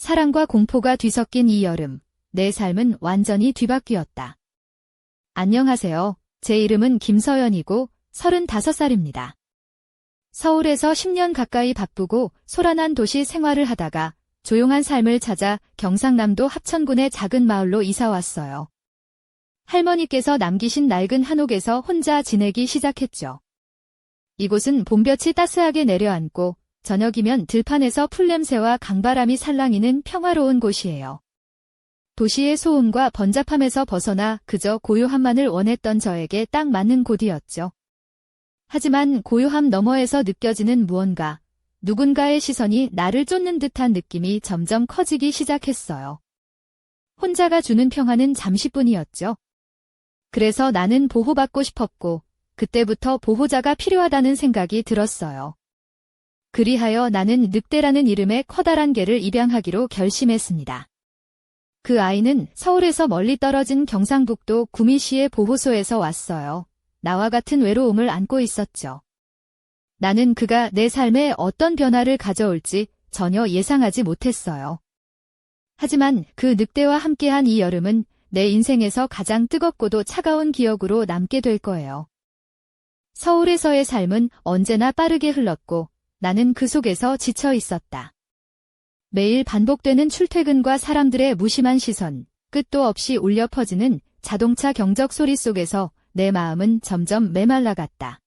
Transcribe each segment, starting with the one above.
사랑과 공포가 뒤섞인 이 여름, 내 삶은 완전히 뒤바뀌었다. 안녕하세요. 제 이름은 김서연이고 35살입니다. 서울에서 10년 가까이 바쁘고 소란한 도시 생활을 하다가 조용한 삶을 찾아 경상남도 합천군의 작은 마을로 이사 왔어요. 할머니께서 남기신 낡은 한옥에서 혼자 지내기 시작했죠. 이곳은 봄볕이 따스하게 내려앉고 저녁이면 들판에서 풀냄새와 강바람이 살랑이는 평화로운 곳이에요. 도시의 소음과 번잡함에서 벗어나 그저 고요함만을 원했던 저에게 딱 맞는 곳이었죠. 하지만 고요함 너머에서 느껴지는 무언가, 누군가의 시선이 나를 쫓는 듯한 느낌이 점점 커지기 시작했어요. 혼자가 주는 평화는 잠시뿐이었죠. 그래서 나는 보호받고 싶었고, 그때부터 보호자가 필요하다는 생각이 들었어요. 그리하여 나는 늑대라는 이름의 커다란 개를 입양하기로 결심했습니다. 그 아이는 서울에서 멀리 떨어진 경상북도 구미시의 보호소에서 왔어요. 나와 같은 외로움을 안고 있었죠. 나는 그가 내 삶에 어떤 변화를 가져올지 전혀 예상하지 못했어요. 하지만 그 늑대와 함께한 이 여름은 내 인생에서 가장 뜨겁고도 차가운 기억으로 남게 될 거예요. 서울에서의 삶은 언제나 빠르게 흘렀고 나는 그 속에서 지쳐 있었다. 매일 반복되는 출퇴근과 사람들의 무심한 시선, 끝도 없이 울려 퍼지는 자동차 경적 소리 속에서 내 마음은 점점 메말라갔다.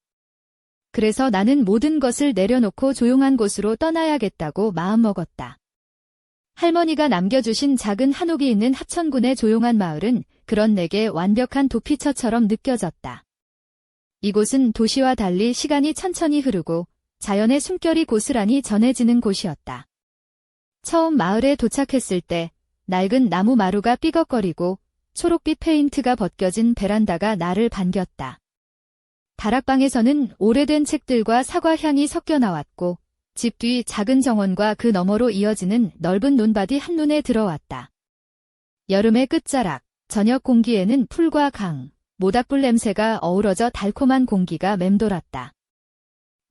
그래서 나는 모든 것을 내려놓고 조용한 곳으로 떠나야겠다고 마음먹었다. 할머니가 남겨주신 작은 한옥이 있는 합천군의 조용한 마을은 그런 내게 완벽한 도피처처럼 느껴졌다. 이곳은 도시와 달리 시간이 천천히 흐르고 자연의 숨결이 고스란히 전해지는 곳이었다. 처음 마을에 도착했을 때 낡은 나무 마루가 삐걱거리고 초록빛 페인트가 벗겨진 베란다가 나를 반겼다. 다락방에서는 오래된 책들과 사과 향이 섞여 나왔고 집 뒤 작은 정원과 그 너머로 이어지는 넓은 논밭이 한눈에 들어왔다. 여름의 끝자락, 저녁 공기에는 풀과 강, 모닥불 냄새가 어우러져 달콤한 공기가 맴돌았다.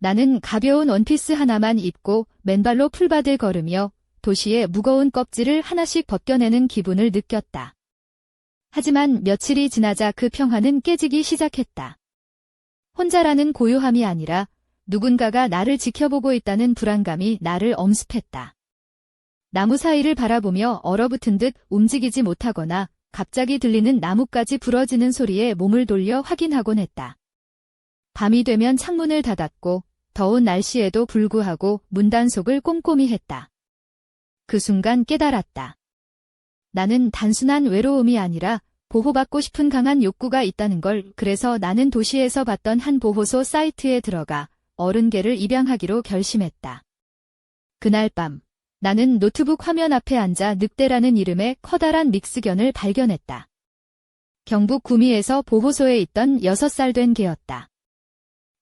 나는 가벼운 원피스 하나만 입고 맨발로 풀밭을 걸으며 도시의 무거운 껍질을 하나씩 벗겨내는 기분을 느꼈다. 하지만 며칠이 지나자 그 평화는 깨지기 시작했다. 혼자라는 고요함이 아니라 누군가가 나를 지켜보고 있다는 불안감이 나를 엄습했다. 나무 사이를 바라보며 얼어붙은 듯 움직이지 못하거나 갑자기 들리는 나뭇가지 부러지는 소리에 몸을 돌려 확인하곤 했다. 밤이 되면 창문을 닫았고 더운 날씨에도 불구하고 문단속을 꼼꼼히 했다. 그 순간 깨달았다. 나는 단순한 외로움이 아니라 보호받고 싶은 강한 욕구가 있다는 걸. 그래서 나는 도시에서 봤던 한 보호소 사이트에 들어가 어른개를 입양하기로 결심했다. 그날 밤 나는 노트북 화면 앞에 앉아 늑대라는 이름의 커다란 믹스견을 발견했다. 경북 구미에서 보호소에 있던 6살 된 개였다.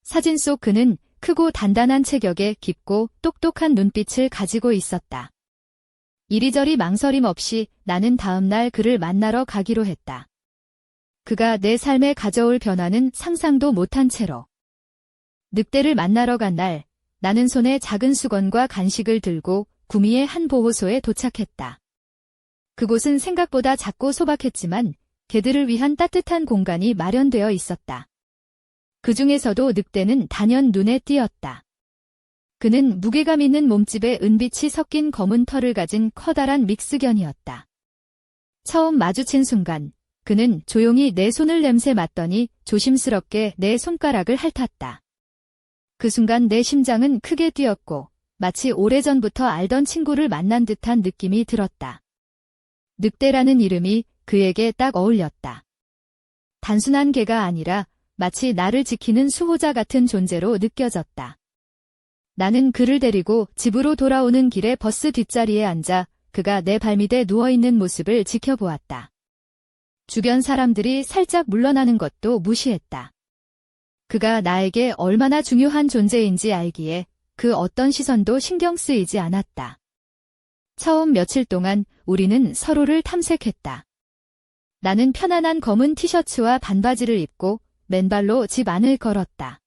사진 속 그는 크고 단단한 체격에 깊고 똑똑한 눈빛을 가지고 있었다. 이리저리 망설임 없이 나는 다음날 그를 만나러 가기로 했다. 그가 내 삶에 가져올 변화는 상상도 못한 채로. 늑대를 만나러 간 날, 나는 손에 작은 수건과 간식을 들고 구미의 한 보호소에 도착했다. 그곳은 생각보다 작고 소박했지만 개들을 위한 따뜻한 공간이 마련되어 있었다. 그 중에서도 늑대는 단연 눈에 띄었다. 그는 무게감 있는 몸집에 은빛이 섞인 검은 털을 가진 커다란 믹스견이었다. 처음 마주친 순간 그는 조용히 내 손을 냄새 맡더니 조심스럽게 내 손가락을 핥았다. 그 순간 내 심장은 크게 뛰었고 마치 오래전부터 알던 친구를 만난 듯한 느낌이 들었다. 늑대라는 이름이 그에게 딱 어울렸다. 단순한 개가 아니라 마치 나를 지키는 수호자 같은 존재로 느껴졌다. 나는 그를 데리고 집으로 돌아오는 길에 버스 뒷자리에 앉아 그가 내 발밑에 누워있는 모습을 지켜보았다. 주변 사람들이 살짝 물러나는 것도 무시했다. 그가 나에게 얼마나 중요한 존재인지 알기에 그 어떤 시선도 신경 쓰이지 않았다. 처음 며칠 동안 우리는 서로를 탐색했다. 나는 편안한 검은 티셔츠와 반바지를 입고 맨발로 집 안을 걸었다.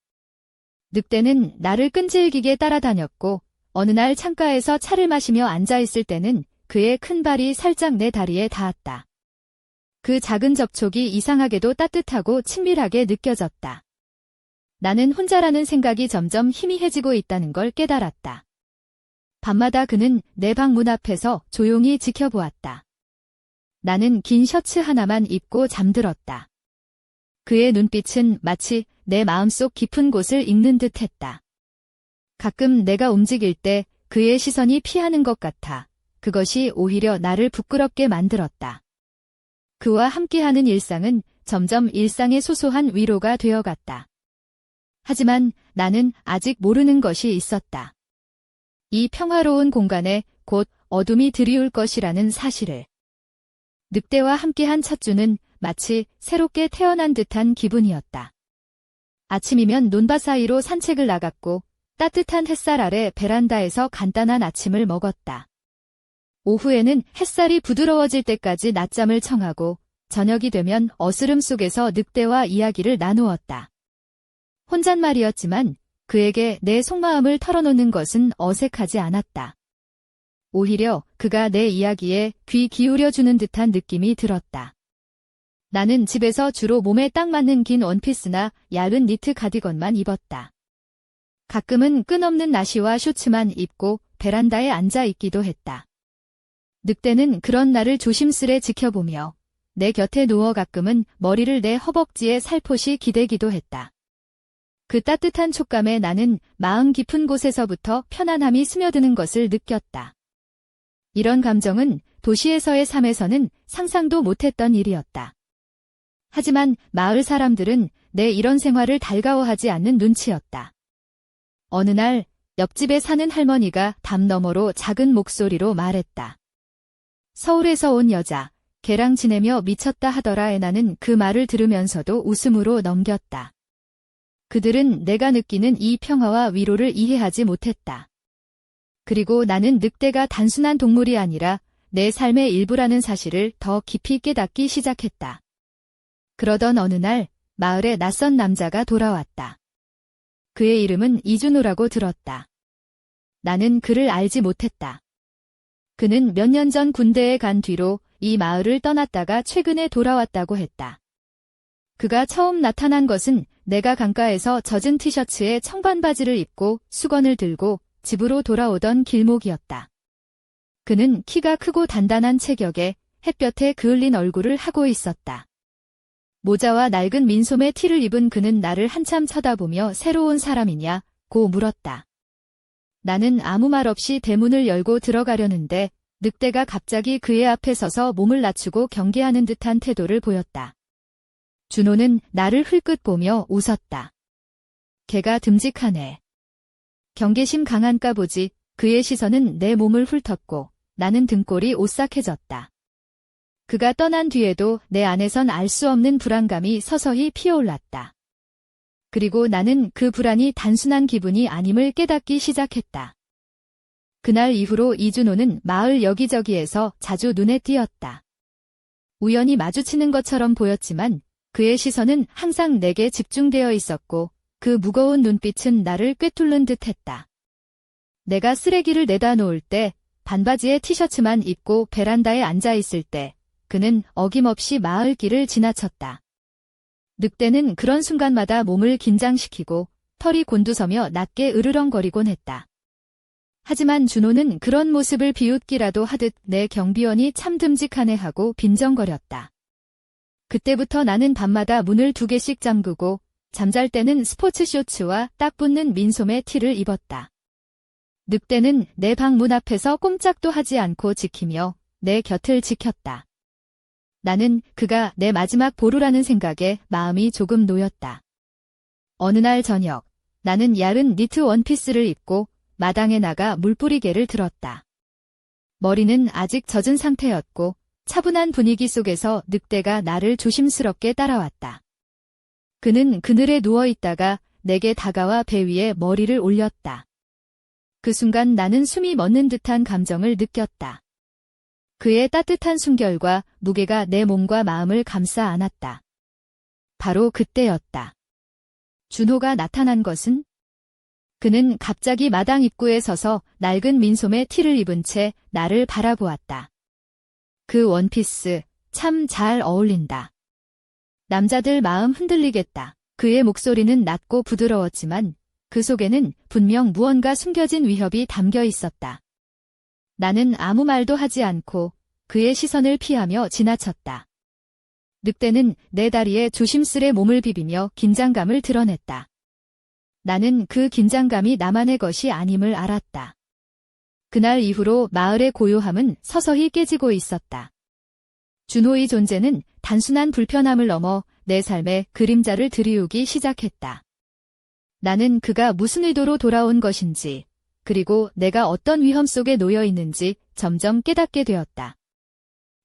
늑대는 나를 끈질기게 따라다녔고 어느 날 창가에서 차를 마시며 앉아있을 때는 그의 큰 발이 살짝 내 다리에 닿았다. 그 작은 접촉이 이상하게도 따뜻하고 친밀하게 느껴졌다. 나는 혼자라는 생각이 점점 희미해지고 있다는 걸 깨달았다. 밤마다 그는 내 방 문 앞에서 조용히 지켜보았다. 나는 긴 셔츠 하나만 입고 잠들었다. 그의 눈빛은 마치 내 마음속 깊은 곳을 읽는 듯 했다. 가끔 내가 움직일 때 그의 시선이 피하는 것 같아 그것이 오히려 나를 부끄럽게 만들었다. 그와 함께하는 일상은 점점 일상의 소소한 위로가 되어갔다. 하지만 나는 아직 모르는 것이 있었다. 이 평화로운 공간에 곧 어둠이 들이올 것이라는 사실을. 늑대와 함께한 첫 주는 마치 새롭게 태어난 듯한 기분이었다. 아침이면 논밭 사이로 산책을 나갔고 따뜻한 햇살 아래 베란다에서 간단한 아침을 먹었다. 오후에는 햇살이 부드러워질 때까지 낮잠을 청하고 저녁이 되면 어스름 속에서 늑대와 이야기를 나누었다. 혼잣말이었지만 그에게 내 속마음을 털어놓는 것은 어색하지 않았다. 오히려 그가 내 이야기에 귀 기울여주는 듯한 느낌이 들었다. 나는 집에서 주로 몸에 딱 맞는 긴 원피스나 얇은 니트 가디건만 입었다. 가끔은 끈없는 나시와 슈츠만 입고 베란다에 앉아 있기도 했다. 늑대는 그런 나를 조심스레 지켜보며 내 곁에 누워 가끔은 머리를 내 허벅지에 살포시 기대기도 했다. 그 따뜻한 촉감에 나는 마음 깊은 곳에서부터 편안함이 스며드는 것을 느꼈다. 이런 감정은 도시에서의 삶에서는 상상도 못했던 일이었다. 하지만 마을 사람들은 내 이런 생활을 달가워하지 않는 눈치였다. 어느 날 옆집에 사는 할머니가 담 너머로 작은 목소리로 말했다. 서울에서 온 여자, 걔랑 지내며 미쳤다 하더라. 나는 그 말을 들으면서도 웃음으로 넘겼다. 그들은 내가 느끼는 이 평화와 위로를 이해하지 못했다. 그리고 나는 늑대가 단순한 동물이 아니라 내 삶의 일부라는 사실을 더 깊이 깨닫기 시작했다. 그러던 어느 날 마을에 낯선 남자가 돌아왔다. 그의 이름은 이준호라고 들었다. 나는 그를 알지 못했다. 그는 몇 년 전 군대에 간 뒤로 이 마을을 떠났다가 최근에 돌아왔다고 했다. 그가 처음 나타난 것은 내가 강가에서 젖은 티셔츠에 청반 바지를 입고 수건을 들고 집으로 돌아오던 길목이었다. 그는 키가 크고 단단한 체격에 햇볕에 그을린 얼굴을 하고 있었다. 모자와 낡은 민소매 티를 입은 그는 나를 한참 쳐다보며 새로운 사람이냐고 물었다. 나는 아무 말 없이 대문을 열고 들어가려는데 늑대가 갑자기 그의 앞에 서서 몸을 낮추고 경계하는 듯한 태도를 보였다. 준호는 나를 흘끗 보며 웃었다. 걔가 듬직하네. 경계심 강한가 보지. 그의 시선은 내 몸을 훑었고 나는 등골이 오싹해졌다. 그가 떠난 뒤에도 내 안에선 알 수 없는 불안감이 서서히 피어올랐다. 그리고 나는 그 불안이 단순한 기분이 아님을 깨닫기 시작했다. 그날 이후로 이준호는 마을 여기저기에서 자주 눈에 띄었다. 우연히 마주치는 것처럼 보였지만 그의 시선은 항상 내게 집중되어 있었고 그 무거운 눈빛은 나를 꿰뚫는 듯했다. 내가 쓰레기를 내다 놓을 때, 반바지에 티셔츠만 입고 베란다에 앉아 있을 때 그는 어김없이 마을 길을 지나쳤다. 늑대는 그런 순간마다 몸을 긴장시키고 털이 곤두서며 낮게 으르렁거리곤 했다. 하지만 준호는 그런 모습을 비웃기라도 하듯 내 경비원이 참 듬직하네 하고 빈정거렸다. 그때부터 나는 밤마다 문을 2개씩 잠그고 잠잘 때는 스포츠 쇼츠와 딱 붙는 민소매 티를 입었다. 늑대는 내 방 문 앞에서 꼼짝도 하지 않고 지키며 내 곁을 지켰다. 나는 그가 내 마지막 보루라는 생각에 마음이 조금 놓였다. 어느 날 저녁, 나는 얇은 니트 원피스를 입고 마당에 나가 물뿌리개를 들었다. 머리는 아직 젖은 상태였고 차분한 분위기 속에서 늑대가 나를 조심스럽게 따라왔다. 그는 그늘에 누워있다가 내게 다가와 배 위에 머리를 올렸다. 그 순간 나는 숨이 멎는 듯한 감정을 느꼈다. 그의 따뜻한 숨결과 무게가 내 몸과 마음을 감싸 안았다. 바로 그때였다. 준호가 나타난 것은 그는 갑자기 마당 입구에 서서 낡은 민소매 티를 입은 채 나를 바라보았다. 그 원피스 참 잘 어울린다. 남자들 마음 흔들리겠다. 그의 목소리는 낮고 부드러웠지만 그 속에는 분명 무언가 숨겨진 위협이 담겨 있었다. 나는 아무 말도 하지 않고 그의 시선을 피하며 지나쳤다. 늑대는 내 다리에 조심스레 몸을 비비며 긴장감을 드러냈다. 나는 그 긴장감이 나만의 것이 아님을 알았다. 그날 이후로 마을의 고요함은 서서히 깨지고 있었다. 준호의 존재는 단순한 불편함을 넘어 내 삶에 그림자를 들이우기 시작했다. 나는 그가 무슨 의도로 돌아온 것인지, 그리고 내가 어떤 위험 속에 놓여 있는지 점점 깨닫게 되었다.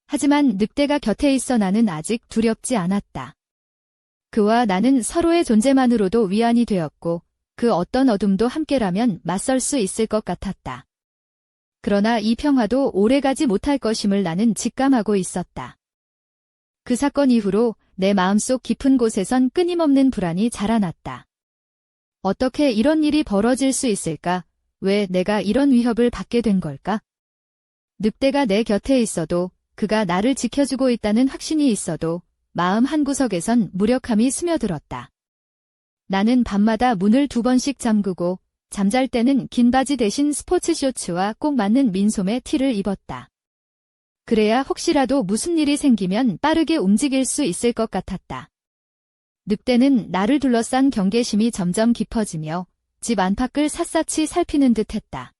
하지만 늑대가 곁에 있어 나는 아직 두렵지 않았다. 그와 나는 서로의 존재만으로도 위안이 되었고, 그 어떤 어둠도 함께라면 맞설 수 있을 것 같았다. 그러나 이 평화도 오래가지 못할 것임을 나는 직감하고 있었다. 그 사건 이후로 내 마음속 깊은 곳에선 끊임없는 불안이 자라났다. 어떻게 이런 일이 벌어질 수 있을까? 왜 내가 이런 위협을 받게 된 걸까? 늑대가 내 곁에 있어도, 그가 나를 지켜주고 있다는 확신이 있어도 마음 한구석에선 무력함이 스며들었다. 나는 밤마다 문을 2번씩 잠그고 잠잘 때는 긴 바지 대신 스포츠 쇼츠와 꼭 맞는 민소매 티를 입었다. 그래야 혹시라도 무슨 일이 생기면 빠르게 움직일 수 있을 것 같았다. 늑대는 나를 둘러싼 경계심이 점점 깊어지며 집 안팎을 샅샅이 살피는 듯 했다.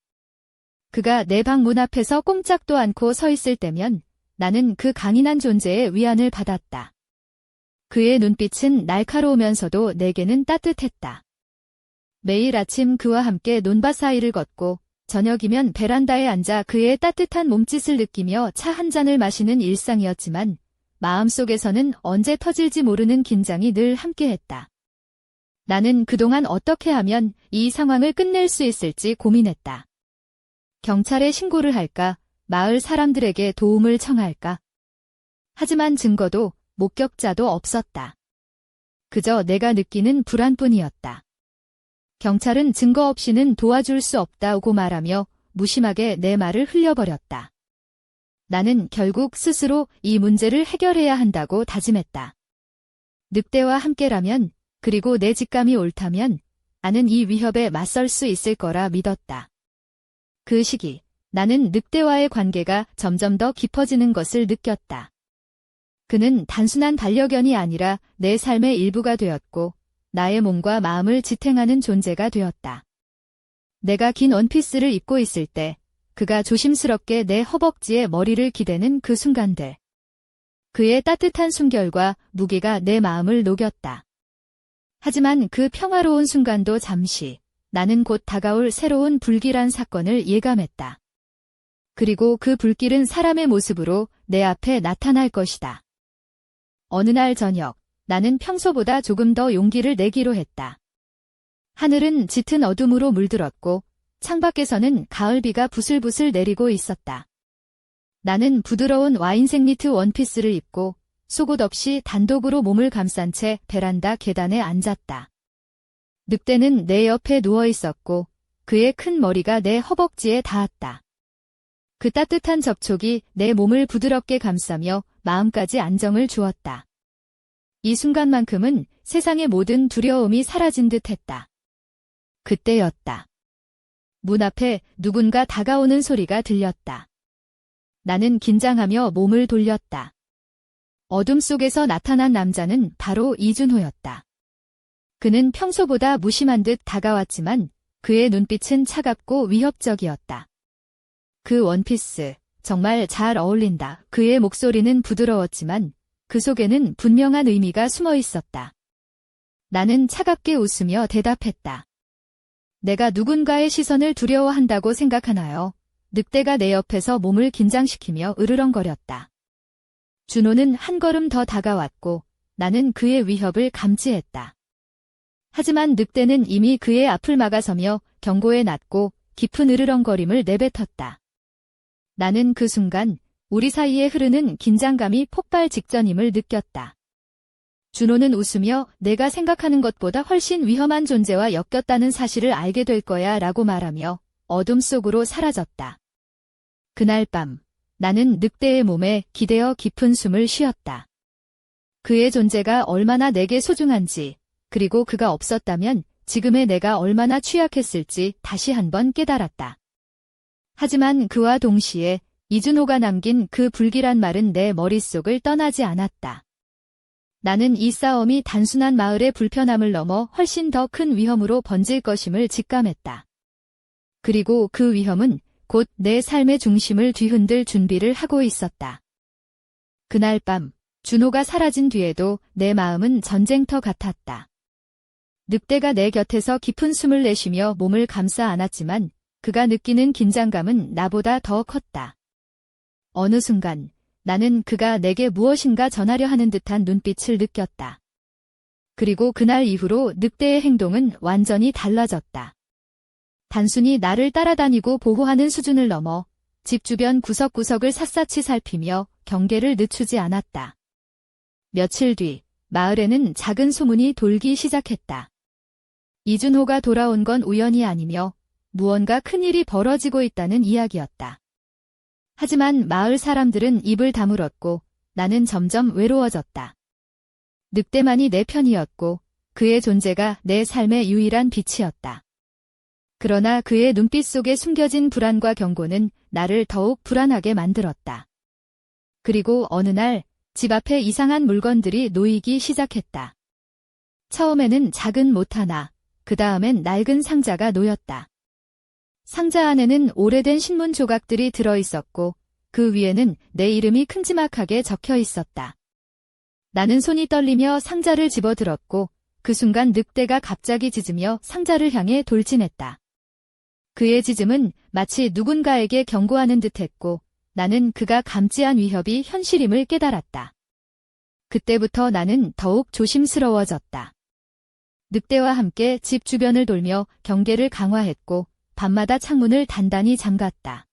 그가 내 방 문 앞에서 꼼짝도 않고 서 있을 때면 나는 그 강인한 존재의 위안을 받았다. 그의 눈빛은 날카로우면서도 내게는 따뜻했다. 매일 아침 그와 함께 논밭 사이를 걷고 저녁이면 베란다에 앉아 그의 따뜻한 몸짓을 느끼며 차 한 잔을 마시는 일상이었지만 마음속에서는 언제 터질지 모르는 긴장이 늘 함께했다. 나는 그동안 어떻게 하면 이 상황을 끝낼 수 있을지 고민했다. 경찰에 신고를 할까? 마을 사람들에게 도움을 청할까? 하지만 증거도 목격자도 없었다. 그저 내가 느끼는 불안뿐이었다. 경찰은 증거 없이는 도와줄 수 없다고 말하며 무심하게 내 말을 흘려버렸다. 나는 결국 스스로 이 문제를 해결해야 한다고 다짐했다. 늑대와 함께라면, 그리고 내 직감이 옳다면 나는 이 위협에 맞설 수 있을 거라 믿었다. 그 시기, 나는 늑대와의 관계가 점점 더 깊어지는 것을 느꼈다. 그는 단순한 반려견이 아니라 내 삶의 일부가 되었고, 나의 몸과 마음을 지탱하는 존재가 되었다. 내가 긴 원피스를 입고 있을 때, 그가 조심스럽게 내 허벅지에 머리를 기대는 그 순간들. 그의 따뜻한 숨결과 무게가 내 마음을 녹였다. 하지만 그 평화로운 순간도 잠시, 나는 곧 다가올 새로운 불길한 사건을 예감했다. 그리고 그 불길은 사람의 모습으로 내 앞에 나타날 것이다. 어느 날 저녁, 나는 평소보다 조금 더 용기를 내기로 했다. 하늘은 짙은 어둠으로 물들었고 창밖에서는 가을비가 부슬부슬 내리고 있었다. 나는 부드러운 와인색 니트 원피스를 입고 속옷 없이 단독으로 몸을 감싼 채 베란다 계단에 앉았다. 늑대는 내 옆에 누워 있었고 그의 큰 머리가 내 허벅지에 닿았다. 그 따뜻한 접촉이 내 몸을 부드럽게 감싸며 마음까지 안정을 주었다. 이 순간만큼은 세상의 모든 두려움이 사라진 듯 했다. 그때였다. 문 앞에 누군가 다가오는 소리가 들렸다. 나는 긴장하며 몸을 돌렸다. 어둠 속에서 나타난 남자는 바로 이준호였다. 그는 평소보다 무심한 듯 다가왔지만 그의 눈빛은 차갑고 위협적이었다. 그 원피스, 정말 잘 어울린다. 그의 목소리는 부드러웠지만 그 속에는 분명한 의미가 숨어 있었다. 나는 차갑게 웃으며 대답했다. 내가 누군가의 시선을 두려워한다고 생각하나요? 늑대가 내 옆에서 몸을 긴장시키며 으르렁거렸다. 준호는 한 걸음 더 다가왔고 나는 그의 위협을 감지했다. 하지만 늑대는 이미 그의 앞을 막아서며 경고에 낮고 깊은 으르렁거림을 내뱉었다. 나는 그 순간 우리 사이에 흐르는 긴장감이 폭발 직전임을 느꼈다. 준호는 웃으며 내가 생각하는 것보다 훨씬 위험한 존재와 엮였다는 사실을 알게 될 거야 라고 말하며 어둠 속으로 사라졌다. 그날 밤 나는 늑대의 몸에 기대어 깊은 숨을 쉬었다. 그의 존재가 얼마나 내게 소중한지, 그리고 그가 없었다면 지금의 내가 얼마나 취약했을지 다시 한번 깨달았다. 하지만 그와 동시에 이준호가 남긴 그 불길한 말은 내 머릿속을 떠나지 않았다. 나는 이 싸움이 단순한 마을의 불편함을 넘어 훨씬 더 큰 위험으로 번질 것임을 직감했다. 그리고 그 위험은 곧 내 삶의 중심을 뒤흔들 준비를 하고 있었다. 그날 밤, 준호가 사라진 뒤에도 내 마음은 전쟁터 같았다. 늑대가 내 곁에서 깊은 숨을 내쉬며 몸을 감싸 안았지만 그가 느끼는 긴장감은 나보다 더 컸다. 어느 순간 나는 그가 내게 무엇인가 전하려 하는 듯한 눈빛을 느꼈다. 그리고 그날 이후로 늑대의 행동은 완전히 달라졌다. 단순히 나를 따라다니고 보호하는 수준을 넘어 집 주변 구석구석을 샅샅이 살피며 경계를 늦추지 않았다. 며칠 뒤 마을에는 작은 소문이 돌기 시작했다. 이준호가 돌아온 건 우연이 아니며 무언가 큰일이 벌어지고 있다는 이야기였다. 하지만 마을 사람들은 입을 다물었고 나는 점점 외로워졌다. 늑대만이 내 편이었고 그의 존재가 내 삶의 유일한 빛이었다. 그러나 그의 눈빛 속에 숨겨진 불안과 경고는 나를 더욱 불안하게 만들었다. 그리고 어느 날 집 앞에 이상한 물건들이 놓이기 시작했다. 처음에는 작은 못 하나, 그 다음엔 낡은 상자가 놓였다. 상자 안에는 오래된 신문 조각들이 들어있었고 그 위에는 내 이름이 큼지막하게 적혀 있었다. 나는 손이 떨리며 상자를 집어들었고 그 순간 늑대가 갑자기 짖으며 상자를 향해 돌진했다. 그의 짖음은 마치 누군가에게 경고하는 듯했고 나는 그가 감지한 위협이 현실임을 깨달았다. 그때부터 나는 더욱 조심스러워졌다. 늑대와 함께 집 주변을 돌며 경계를 강화했고 밤마다 창문을 단단히 잠갔다.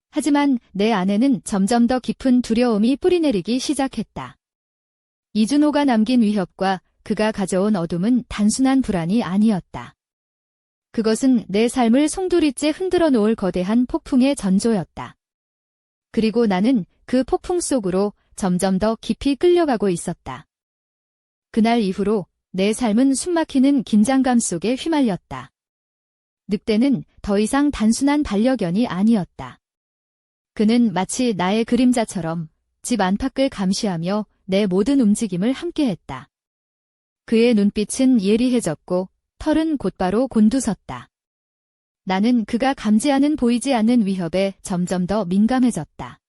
하지만 내 안에는 점점 더 깊은 두려움이 뿌리내리기 시작했다. 이준호가 남긴 위협과 그가 가져온 어둠은 단순한 불안이 아니었다. 그것은 내 삶을 송두리째 흔들어 놓을 거대한 폭풍의 전조였다. 그리고 나는 그 폭풍 속으로 점점 더 깊이 끌려가고 있었다. 그날 이후로 내 삶은 숨막히는 긴장감 속에 휘말렸다. 늑대는 더 이상 단순한 반려견이 아니었다. 그는 마치 나의 그림자처럼 집 안팎을 감시하며 내 모든 움직임을 함께했다. 그의 눈빛은 예리해졌고 털은 곧바로 곤두섰다. 나는 그가 감지하는 보이지 않는 위협에 점점 더 민감해졌다.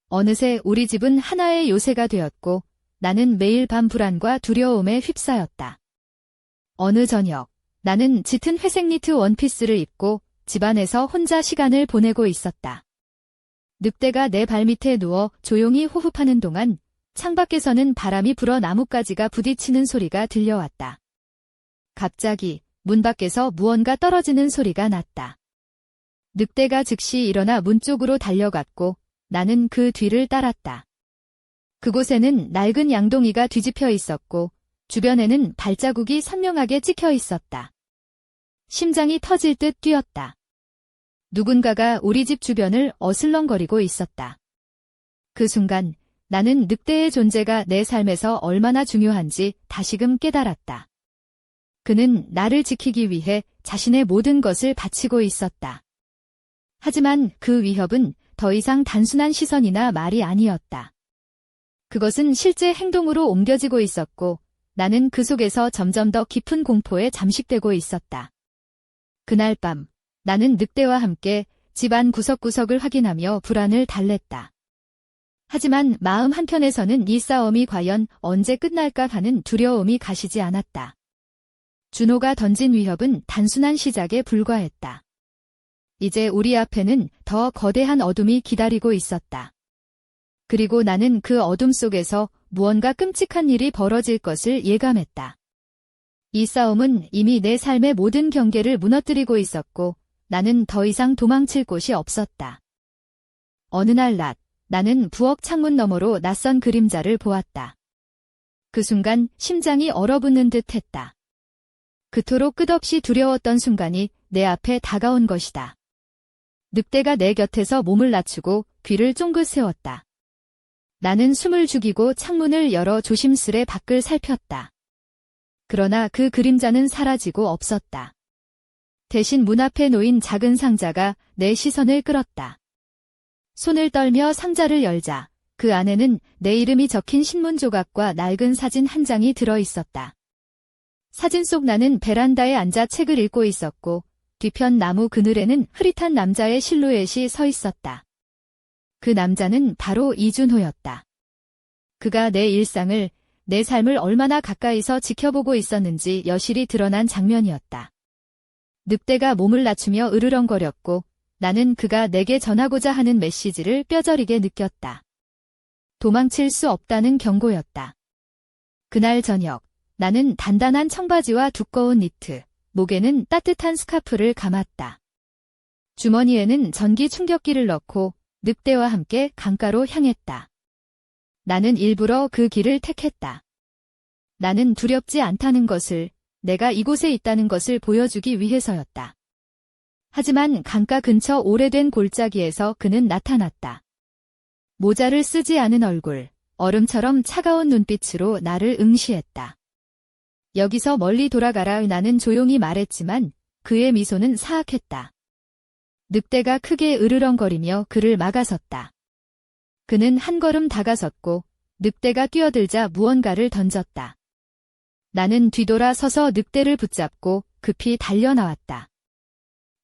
어느새 우리 집은 하나의 요새가 되었고 나는 매일 밤 불안과 두려움에 휩싸였다. 어느 저녁 나는 짙은 회색 니트 원피스를 입고 집안에서 혼자 시간을 보내고 있었다. 늑대가 내 발밑에 누워 조용히 호흡하는 동안 창밖에서는 바람이 불어 나뭇가지가 부딪히는 소리가 들려왔다. 갑자기 문 밖에서 무언가 떨어지는 소리가 났다. 늑대가 즉시 일어나 문 쪽으로 달려갔고 나는 그 뒤를 따랐다. 그곳에는 낡은 양동이가 뒤집혀 있었고 주변에는 발자국이 선명하게 찍혀 있었다. 심장이 터질 듯 뛰었다. 누군가가 우리 집 주변을 어슬렁거리고 있었다. 그 순간 나는 늑대의 존재가 내 삶에서 얼마나 중요한지 다시금 깨달았다. 그는 나를 지키기 위해 자신의 모든 것을 바치고 있었다. 하지만 그 위협은 더 이상 단순한 시선이나 말이 아니었다. 그것은 실제 행동으로 옮겨지고 있었고 나는 그 속에서 점점 더 깊은 공포에 잠식되고 있었다. 그날 밤 나는 늑대와 함께 집안 구석구석을 확인하며 불안을 달랬다. 하지만 마음 한편에서는 이 싸움이 과연 언제 끝날까 하는 두려움이 가시지 않았다. 준호가 던진 위협은 단순한 시작에 불과했다. 이제 우리 앞에는 더 거대한 어둠이 기다리고 있었다. 그리고 나는 그 어둠 속에서 무언가 끔찍한 일이 벌어질 것을 예감했다. 이 싸움은 이미 내 삶의 모든 경계를 무너뜨리고 있었고 나는 더 이상 도망칠 곳이 없었다. 어느 날 낮, 나는 부엌 창문 너머로 낯선 그림자를 보았다. 그 순간 심장이 얼어붙는 듯 했다. 그토록 끝없이 두려웠던 순간이 내 앞에 다가온 것이다. 늑대가 내 곁에서 몸을 낮추고 귀를 쫑긋 세웠다. 나는 숨을 죽이고 창문을 열어 조심스레 밖을 살폈다. 그러나 그 그림자는 사라지고 없었다. 대신 문 앞에 놓인 작은 상자가 내 시선을 끌었다. 손을 떨며 상자를 열자 그 안에는 내 이름이 적힌 신문 조각과 낡은 사진 한 장이 들어 있었다. 사진 속 나는 베란다에 앉아 책을 읽고 있었고 뒤편 나무 그늘에는 흐릿한 남자의 실루엣이 서 있었다. 그 남자는 바로 이준호였다. 그가 내 일상을, 내 삶을 얼마나 가까이서 지켜보고 있었는지 여실히 드러난 장면이었다. 늑대가 몸을 낮추며 으르렁거렸고 나는 그가 내게 전하고자 하는 메시지를 뼈저리게 느꼈다. 도망칠 수 없다는 경고였다. 그날 저녁, 나는 단단한 청바지와 두꺼운 니트, 목에는 따뜻한 스카프를 감았다. 주머니에는 전기 충격기를 넣고 늑대와 함께 강가로 향했다. 나는 일부러 그 길을 택했다. 나는 두렵지 않다는 것을, 내가 이곳에 있다는 것을 보여주기 위해서였다. 하지만 강가 근처 오래된 골짜기에서 그는 나타났다. 모자를 쓰지 않은 얼굴, 얼음처럼 차가운 눈빛으로 나를 응시했다. 여기서 멀리 돌아가라. 나는 조용히 말했지만 그의 미소는 사악했다. 늑대가 크게 으르렁거리며 그를 막아섰다. 그는 한 걸음 다가섰고 늑대가 뛰어들자 무언가를 던졌다. 나는 뒤돌아 서서 늑대를 붙잡고 급히 달려나왔다.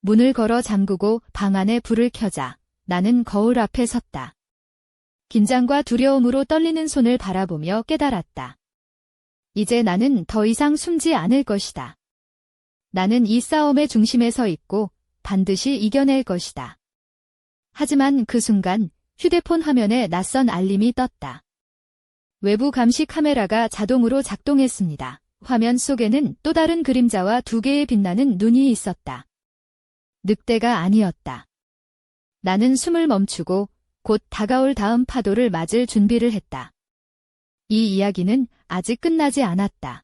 문을 걸어 잠그고 방 안에 불을 켜자 나는 거울 앞에 섰다. 긴장과 두려움으로 떨리는 손을 바라보며 깨달았다. 이제 나는 더 이상 숨지 않을 것이다. 나는 이 싸움의 중심에 서 있고 반드시 이겨낼 것이다. 하지만 그 순간 휴대폰 화면에 낯선 알림이 떴다. 외부 감시 카메라가 자동으로 작동했습니다. 화면 속에는 또 다른 그림자와 두 개의 빛나는 눈이 있었다. 늑대가 아니었다. 나는 숨을 멈추고 곧 다가올 다음 파도를 맞을 준비를 했다. 이 이야기는 아직 끝나지 않았다.